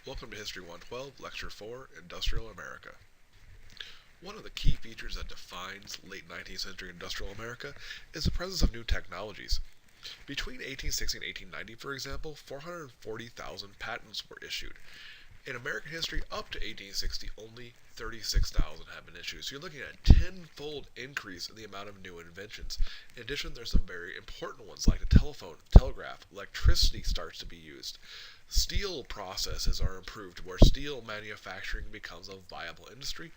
Welcome to History 112, Lecture 4, Industrial America. One of the key features that defines late 19th century industrial America is the presence of new technologies. Between 1860 and 1890, for example, 440,000 patents were issued. In American history, up to 1860, only 36,000 have been issued. So you're looking at a tenfold increase in the amount of new inventions. In addition, there's some very important ones like the telephone, telegraph, electricity starts to be used. Steel processes are improved where steel manufacturing becomes a viable industry.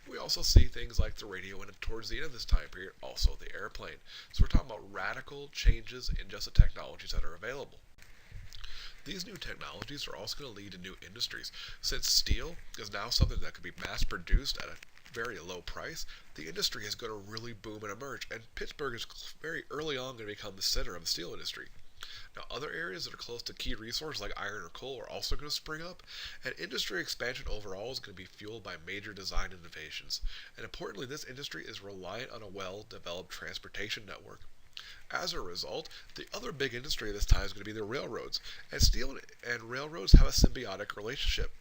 We also see things like the radio and towards the end of this time period, also the airplane. So we're talking about radical changes in just the technologies that are available. These new technologies are also going to lead to new industries. Since steel is now something that can be mass produced at a very low price, the industry is going to really boom and emerge. And Pittsburgh is very early on going to become the center of the steel industry. Now, other areas that are close to key resources like iron or coal are also going to spring up, and industry expansion overall is going to be fueled by major design innovations. And importantly, this industry is reliant on a well developed transportation network. As a result, the other big industry of this time is going to be the railroads, and steel and railroads have a symbiotic relationship.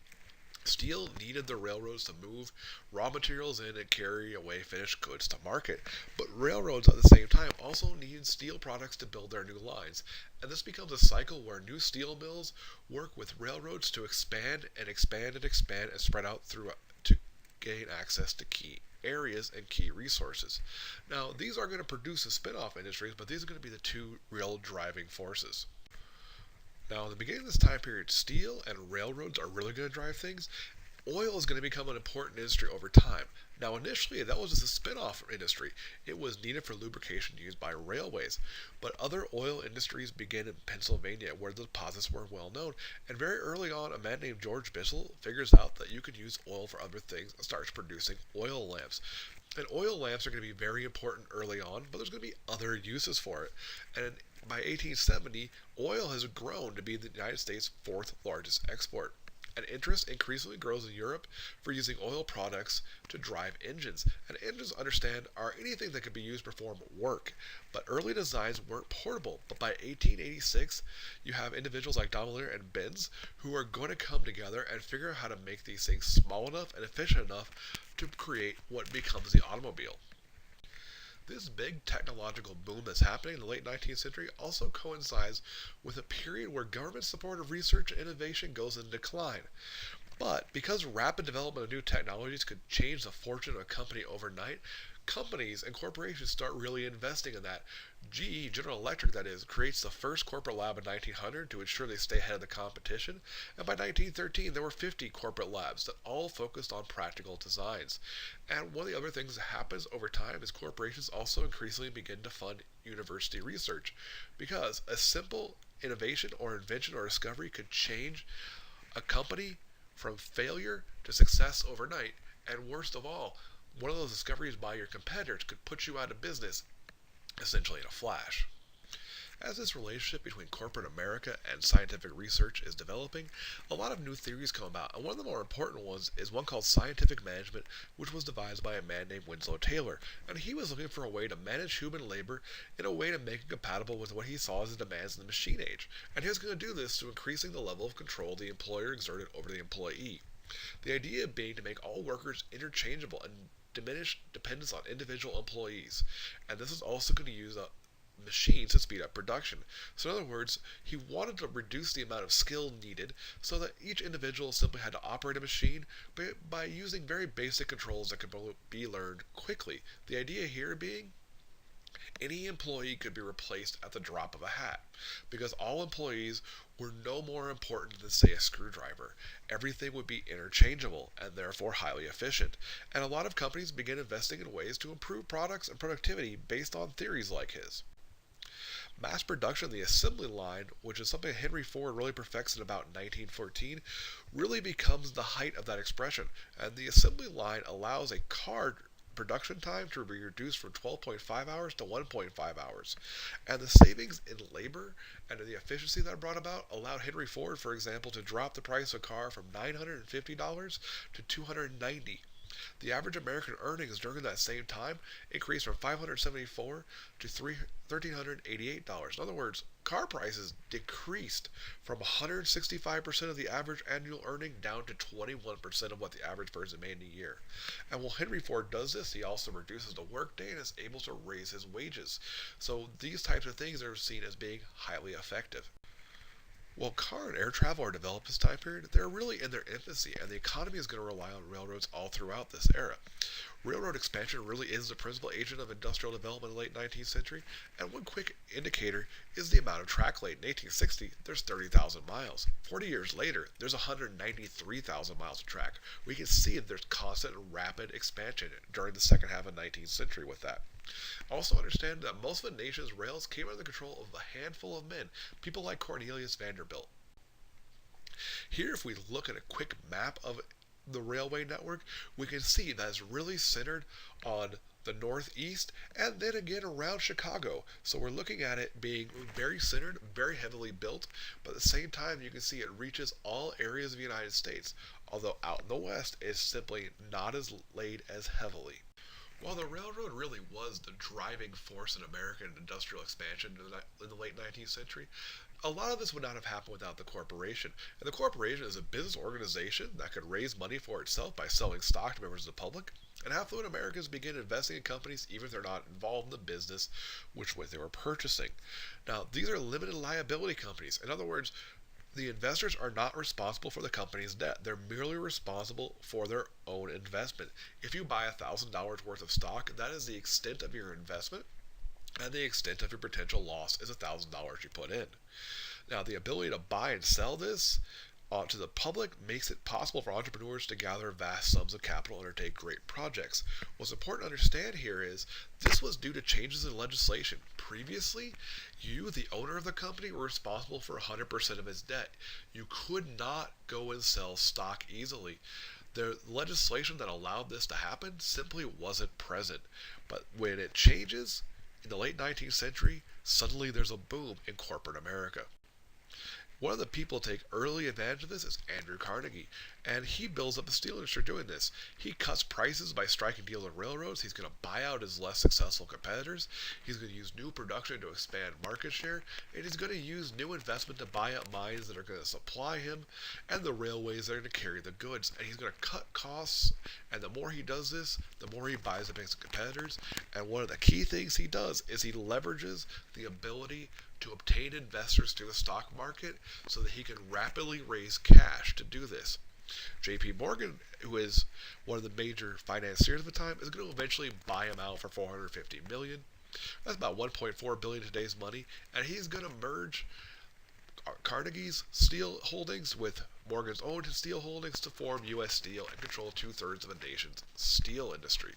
Steel needed the railroads to move raw materials in and carry away finished goods to market, but railroads at the same time also needed steel products to build their new lines. And this becomes a cycle where new steel mills work with railroads to expand and expand and expand and spread out through to gain access to key areas and key resources. Now, these are going to produce a spin-off industries, but these are going to be the two real driving forces. Now, in the beginning of this time period, steel and railroads are really going to drive things. Oil is going to become an important industry over time. Now, initially, that was just a spin off industry. It was needed for lubrication used by railways. But other oil industries began in Pennsylvania, where the deposits were well known. And very early on, a man named George Bissell figures out that you could use oil for other things and starts producing oil lamps. And oil lamps are going to be very important early on, but there's going to be other uses for it. And by 1870, oil has grown to be the United States' fourth largest export. And interest increasingly grows in Europe for using oil products to drive engines. And engines, understand, are anything that can be used to perform work. But early designs weren't portable. But by 1886, you have individuals like Daimler and Benz who are going to come together and figure out how to make these things small enough and efficient enough to create what becomes the automobile. This big technological boom that's happening in the late 19th century also coincides with a period where government support of research and innovation goes in decline. But because rapid development of new technologies could change the fortune of a company overnight, companies and corporations start really investing in that. GE, General Electric that is, creates the first corporate lab in 1900 to ensure they stay ahead of the competition, and by 1913 there were 50 corporate labs that all focused on practical designs. And one of the other things that happens over time is corporations also increasingly begin to fund university research, because a simple innovation or invention or discovery could change a company from failure to success overnight. And worst of all, one of those discoveries by your competitors could put you out of business essentially in a flash. As this relationship between corporate America and scientific research is developing, a lot of new theories come about, and one of the more important ones is one called scientific management, which was devised by a man named Winslow Taylor. And he was looking for a way to manage human labor in a way to make it compatible with what he saw as the demands of the machine age. And he was going to do this through increasing the level of control the employer exerted over the employee. The idea being to make all workers interchangeable and diminish dependence on individual employees. And this is also going to use machines to speed up production. So, in other words, he wanted to reduce the amount of skill needed so that each individual simply had to operate a machine by using very basic controls that could be learned quickly. The idea here being any employee could be replaced at the drop of a hat because all employees were no more important than, say, a screwdriver. Everything would be interchangeable and therefore highly efficient. And a lot of companies began investing in ways to improve products and productivity based on theories like his. Mass production of the assembly line, which is something Henry Ford really perfects in about 1914, really becomes the height of that expression. And the assembly line allows a car production time to be reduced from 12.5 hours to 1.5 hours. And the savings in labor and the efficiency that brought about allowed Henry Ford, for example, to drop the price of a car from $950 to $290. The average American earnings during that same time increased from $574 to $1,388. In other words, car prices decreased from 165% of the average annual earning down to 21% of what the average person made in a year. And while Henry Ford does this, he also reduces the workday and is able to raise his wages. So these types of things are seen as being highly effective. While car and air travel are developed this time period, they're really in their infancy, and the economy is going to rely on railroads all throughout this era. Railroad expansion really is the principal agent of industrial development in the late 19th century, and one quick indicator is the amount of track laid. In 1860, there's 30,000 miles. 40 years later, there's 193,000 miles of track. We can see that there's constant and rapid expansion during the second half of the 19th century with that. Also understand that most of the nation's rails came under the control of a handful of men, people like Cornelius Vanderbilt. Here, if we look at a quick map of the railway network, we can see that it's really centered on the northeast and then again around Chicago. So we're looking at it being very centered, very heavily built, but at the same time you can see it reaches all areas of the United States, although out in the west it's simply not as laid as heavily. While the railroad really was the driving force in American industrial expansion in the late 19th century, a lot of this would not have happened without the corporation. And the corporation is a business organization that could raise money for itself by selling stock to members of the public, and affluent Americans begin investing in companies even if they're not involved in the business which they were purchasing. Now, these are limited liability companies. In other words, the investors are not responsible for the company's debt. They're merely responsible for their own investment. If you buy $1,000 worth of stock, that is the extent of your investment, and the extent of your potential loss is $1,000 you put in. Now, the ability to buy and sell this to the public makes it possible for entrepreneurs to gather vast sums of capital and undertake great projects. What's important to understand here is this was due to changes in legislation. Previously, you, the owner of the company, were responsible for 100% of its debt. You could not go and sell stock easily. The legislation that allowed this to happen simply wasn't present. But when it changes in the late 19th century, suddenly there's a boom in corporate America. One of the people to take early advantage of this is Andrew Carnegie, and he builds up the steel industry doing this. He cuts prices by striking deals with railroads. He's going to buy out his less successful competitors. He's going to use new production to expand market share, and he's going to use new investment to buy up mines that are going to supply him and the railways that are going to carry the goods. And he's going to cut costs, and the more he does this, the more he buys up his competitors. And one of the key things he does is he leverages the ability to obtain investors through the stock market so that he can rapidly raise cash to do this. JP Morgan, who is one of the major financiers of the time, is going to eventually buy him out for $450 million. That's about $1.4 billion in today's money, and he's going to merge Carnegie's steel holdings with Morgan's own steel holdings to form U.S. Steel and control 2/3 of the nation's steel industry.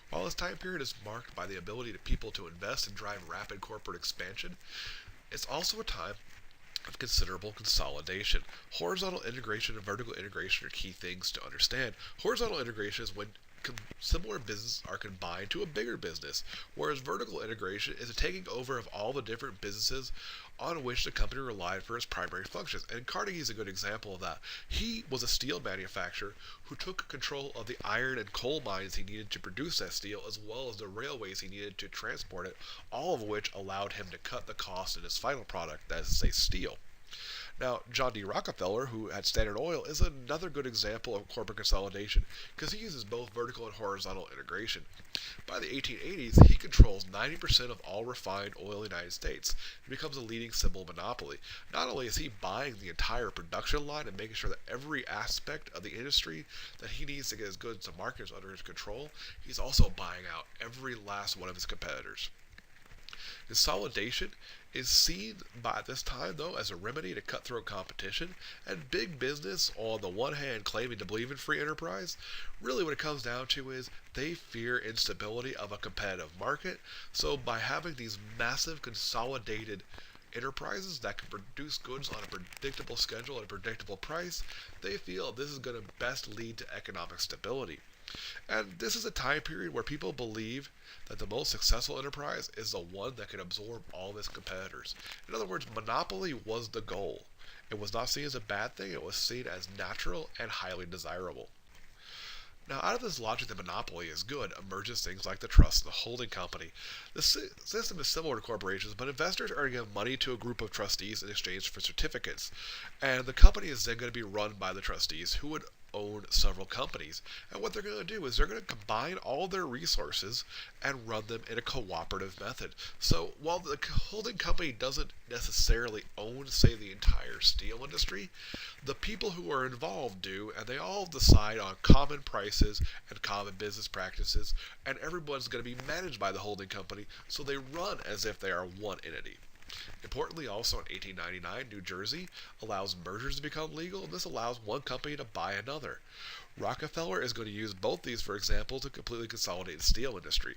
While this time period is marked by the ability of people to invest and drive rapid corporate expansion, it's also a time of considerable consolidation. Horizontal integration and vertical integration are key things to understand. Horizontal integration is when similar businesses are combined to a bigger business, whereas vertical integration is a taking over of all the different businesses on which the company relied for its primary functions. And Carnegie is a good example of that. He was a steel manufacturer who took control of the iron and coal mines he needed to produce that steel, as well as the railways he needed to transport it, all of which allowed him to cut the cost in his final product, that is to say steel. Now, John D. Rockefeller, who had Standard Oil, is another good example of corporate consolidation because he uses both vertical and horizontal integration. By the 1880s, he controls 90% of all refined oil in the United States and becomes a leading symbol of monopoly. Not only is he buying the entire production line and making sure that every aspect of the industry that he needs to get his goods to market is under his control, he's also buying out every last one of his competitors. Consolidation is seen by this time, though, as a remedy to cutthroat competition, and big business, on the one hand claiming to believe in free enterprise, really what it comes down to is they fear instability of a competitive market. So by having these massive consolidated enterprises that can produce goods on a predictable schedule at a predictable price, they feel this is going to best lead to economic stability. And this is a time period where people believe that the most successful enterprise is the one that can absorb all of its competitors. In other words, monopoly was the goal. It was not seen as a bad thing, it was seen as natural and highly desirable. Now, out of this logic that monopoly is good emerges things like the trust and the holding company. The system is similar to corporations, but investors are going to give money to a group of trustees in exchange for certificates. And the company is then going to be run by the trustees who would own several companies. And what they're going to do is they're going to combine all their resources and run them in a cooperative method. So while the holding company doesn't necessarily own, say, the entire steel industry, the people who are involved do, and they all decide on common prices and common business practices, and everyone's going to be managed by the holding company, so they run as if they are one entity. Importantly, also in 1899, New Jersey allows mergers to become legal, and this allows one company to buy another. Rockefeller is going to use both these, for example, to completely consolidate the steel industry.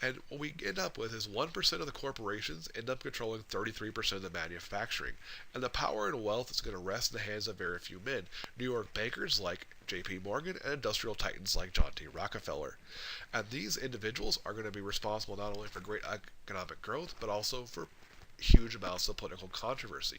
And what we end up with is 1% of the corporations end up controlling 33% of the manufacturing. And the power and wealth is going to rest in the hands of very few men. New York bankers like J.P. Morgan and industrial titans like John D. Rockefeller. And these individuals are going to be responsible not only for great economic growth, but also for huge amounts of political controversy.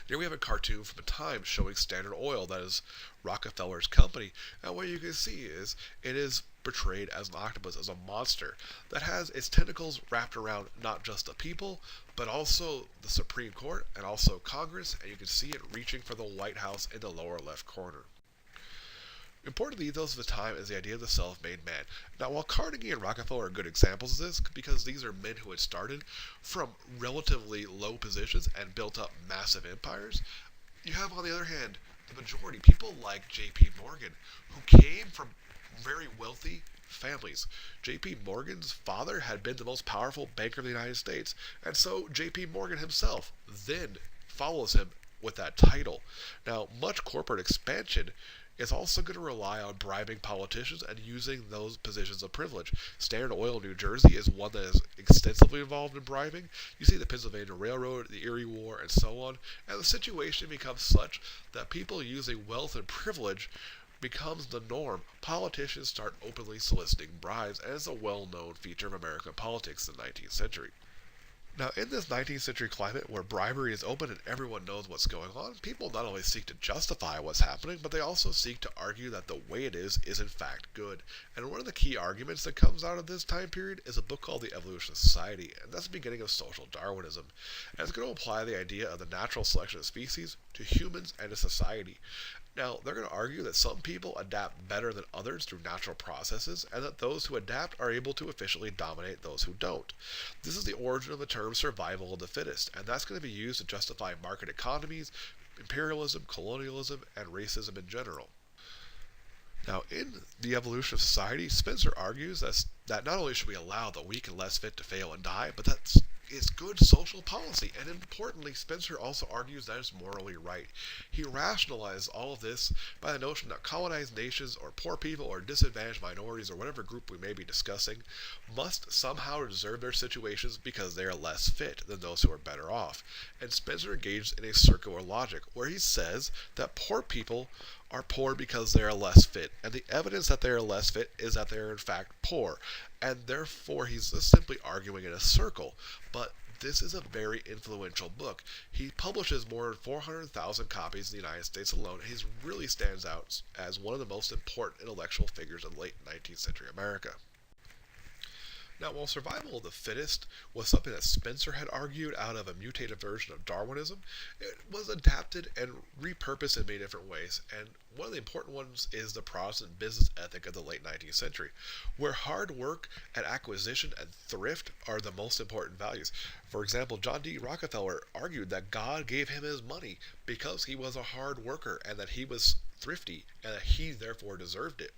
Here we have a cartoon from a time showing Standard Oil, that is Rockefeller's company, and what you can see is it is portrayed as an octopus, as a monster that has its tentacles wrapped around not just the people, but also the Supreme Court and also Congress, and you can see it reaching for the White House in the lower left corner. Important ethos of the time is the idea of the self-made man. Now, while Carnegie and Rockefeller are good examples of this, because these are men who had started from relatively low positions and built up massive empires, you have, on the other hand, the majority, people like J.P. Morgan, who came from very wealthy families. J.P. Morgan's father had been the most powerful banker of the United States, and so J.P. Morgan himself then follows him with that title. Now, much corporate expansion is also going to rely on bribing politicians and using those positions of privilege. Standard Oil New Jersey is one that is extensively involved in bribing. You see the Pennsylvania Railroad, the Erie War, and so on. And the situation becomes such that people using wealth and privilege becomes the norm. Politicians start openly soliciting bribes, and it's a well-known feature of American politics in the 19th century. Now, in this 19th century climate where bribery is open and everyone knows what's going on, people not only seek to justify what's happening, but they also seek to argue that the way it is in fact good. And one of the key arguments that comes out of this time period is a book called The Evolution of Society, and that's the beginning of social Darwinism. And it's going to apply the idea of the natural selection of species to humans and to society. Now, they're going to argue that some people adapt better than others through natural processes, and that those who adapt are able to efficiently dominate those who don't. This is the origin of the term survival of the fittest, and that's going to be used to justify market economies, imperialism, colonialism, and racism in general. Now, in The Evolution of Society, Spencer argues that not only should we allow the weak and less fit to fail and die, but that it's good social policy. And importantly, Spencer also argues that it's morally right. He rationalizes all of this by the notion that colonized nations or poor people or disadvantaged minorities or whatever group we may be discussing must somehow deserve their situations because they are less fit than those who are better off. And Spencer engaged in a circular logic where he says that poor people are poor because they are less fit, and the evidence that they are less fit is that they are in fact poor, and therefore he's just simply arguing in a circle. But this is a very influential book. He publishes more than 400,000 copies in the United States alone, and he really stands out as one of the most important intellectual figures of late 19th century America. Now, while survival of the fittest was something that Spencer had argued out of a mutated version of Darwinism, it was adapted and repurposed in many different ways, and one of the important ones is the Protestant business ethic of the late 19th century, where hard work and acquisition and thrift are the most important values. For example, John D. Rockefeller argued that God gave him his money because he was a hard worker and that he was thrifty and that he therefore deserved it.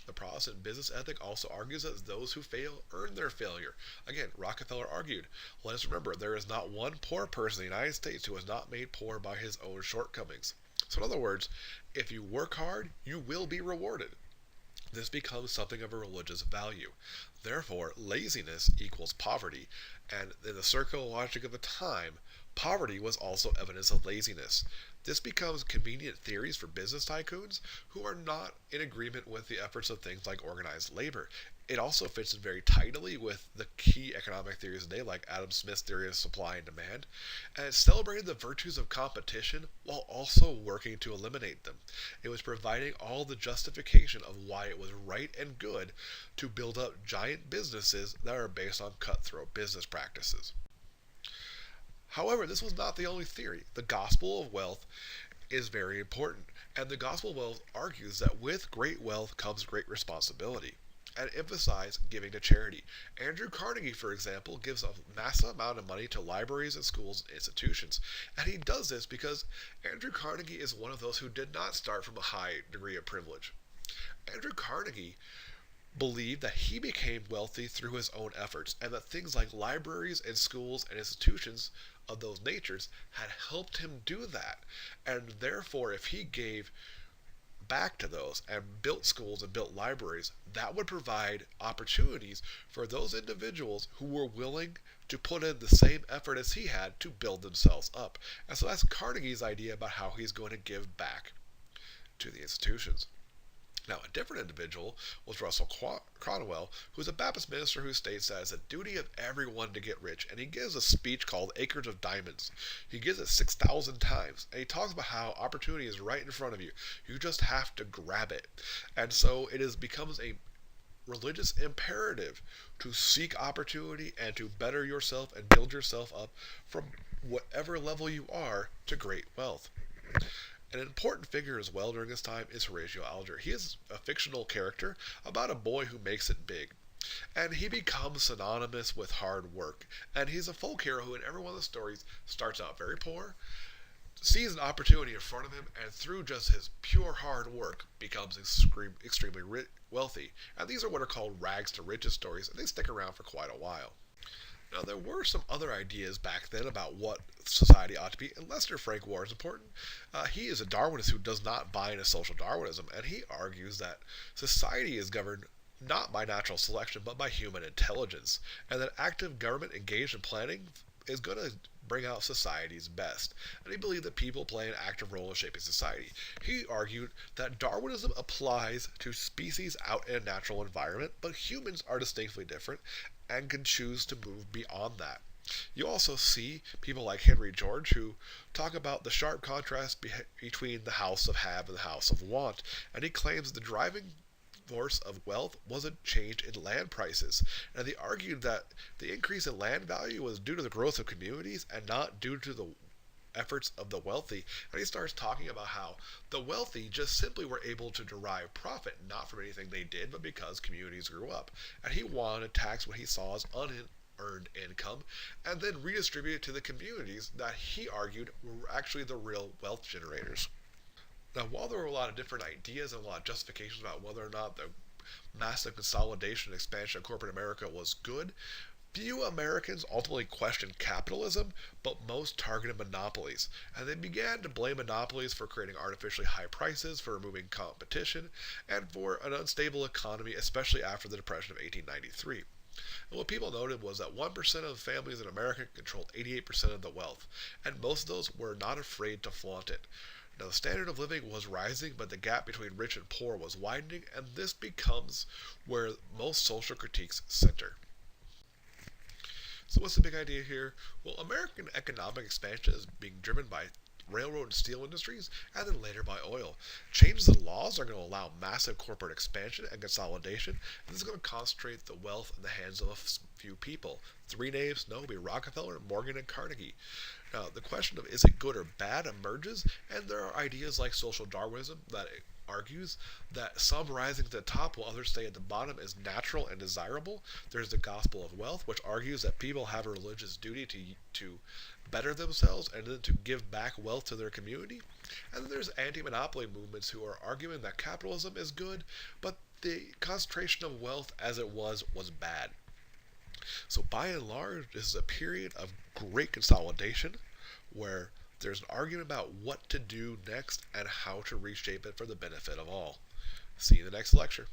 The Protestant business ethic also argues that those who fail earn their failure. Again, Rockefeller argued, let us remember, there is not one poor person in the United States who is not made poor by his own shortcomings. So in other words, if you work hard, you will be rewarded. This becomes something of a religious value. Therefore, laziness equals poverty, and in the circular logic of the time, Poverty was also evidence of laziness. This becomes convenient theories for business tycoons who are not in agreement with the efforts of things like organized labor. It also fits in very tightly with the key economic theories today, like Adam Smith's theory of supply and demand, and it celebrated the virtues of competition while also working to eliminate them. It was providing all the justification of why it was right and good to build up giant businesses that are based on cutthroat business practices. However, this was not the only theory. The gospel of wealth is very important, and the gospel of wealth argues that with great wealth comes great responsibility and emphasize giving to charity. Andrew Carnegie, for example, gives a massive amount of money to libraries and schools and institutions. And he does this because Andrew Carnegie is one of those who did not start from a high degree of privilege. Andrew Carnegie believed that he became wealthy through his own efforts, and that things like libraries and schools and institutions of those natures had helped him do that. And therefore, if he gave back to those and built schools and built libraries, that would provide opportunities for those individuals who were willing to put in the same effort as he had to build themselves up. And so that's Carnegie's idea about how he's going to give back to the institutions. Now, a different individual was Russell Cronwell, who is a Baptist minister who states that it's a duty of everyone to get rich, and he gives a speech called Acres of Diamonds. He gives it 6,000 times, and he talks about how opportunity is right in front of you. You just have to grab it. And so becomes a religious imperative to seek opportunity and to better yourself and build yourself up from whatever level you are to great wealth. An important figure as well during this time is Horatio Alger. He is a fictional character about a boy who makes it big. And he becomes synonymous with hard work. And he's a folk hero who, in every one of the stories, starts out very poor, sees an opportunity in front of him, and through just his pure hard work, becomes extremely wealthy. And these are what are called rags to riches stories, and they stick around for quite a while. Now, there were some other ideas back then about what society ought to be, and Lester Frank Ward is important. He is a Darwinist who does not buy into social Darwinism, and he argues that society is governed not by natural selection, but by human intelligence, and that active government engaged in planning is going to bring out society's best. And he believed that people play an active role in shaping society. He argued that Darwinism applies to species out in a natural environment, but humans are distinctly different and can choose to move beyond that. You also see people like Henry George who talk about the sharp contrast between the house of have and the house of want, and he claims the driving force of wealth was a change in land prices. And they argued that the increase in land value was due to the growth of communities and not due to the efforts of the wealthy. And he starts talking about how the wealthy just simply were able to derive profit, not from anything they did, but because communities grew up. And he wanted to tax what he saw as unearned income and then redistribute it to the communities that he argued were actually the real wealth generators. Now, while there were a lot of different ideas and a lot of justifications about whether or not the massive consolidation and expansion of corporate America was good, few Americans ultimately questioned capitalism, but most targeted monopolies. And they began to blame monopolies for creating artificially high prices, for removing competition, and for an unstable economy, especially after the Depression of 1893. And what people noted was that 1% of families in America controlled 88% of the wealth, and most of those were not afraid to flaunt it. Now, the standard of living was rising, but the gap between rich and poor was widening, and this becomes where most social critiques center. So, what's the big idea here? Well, American economic expansion is being driven by railroad and steel industries, and then later by oil. Changes in laws are going to allow massive corporate expansion and consolidation, and this is going to concentrate the wealth in the hands of a few people. Three names, no, be Rockefeller, Morgan, and Carnegie. Now, the question of is it good or bad emerges, and there are ideas like social Darwinism that argues that some rising to the top while others stay at the bottom is natural and desirable. There's the gospel of wealth, which argues that people have a religious duty to better themselves and then to give back wealth to their community. And then there's anti-monopoly movements who are arguing that capitalism is good, but the concentration of wealth as it was bad. So by and large, this is a period of great consolidation where there's an argument about what to do next and how to reshape it for the benefit of all. See you in the next lecture.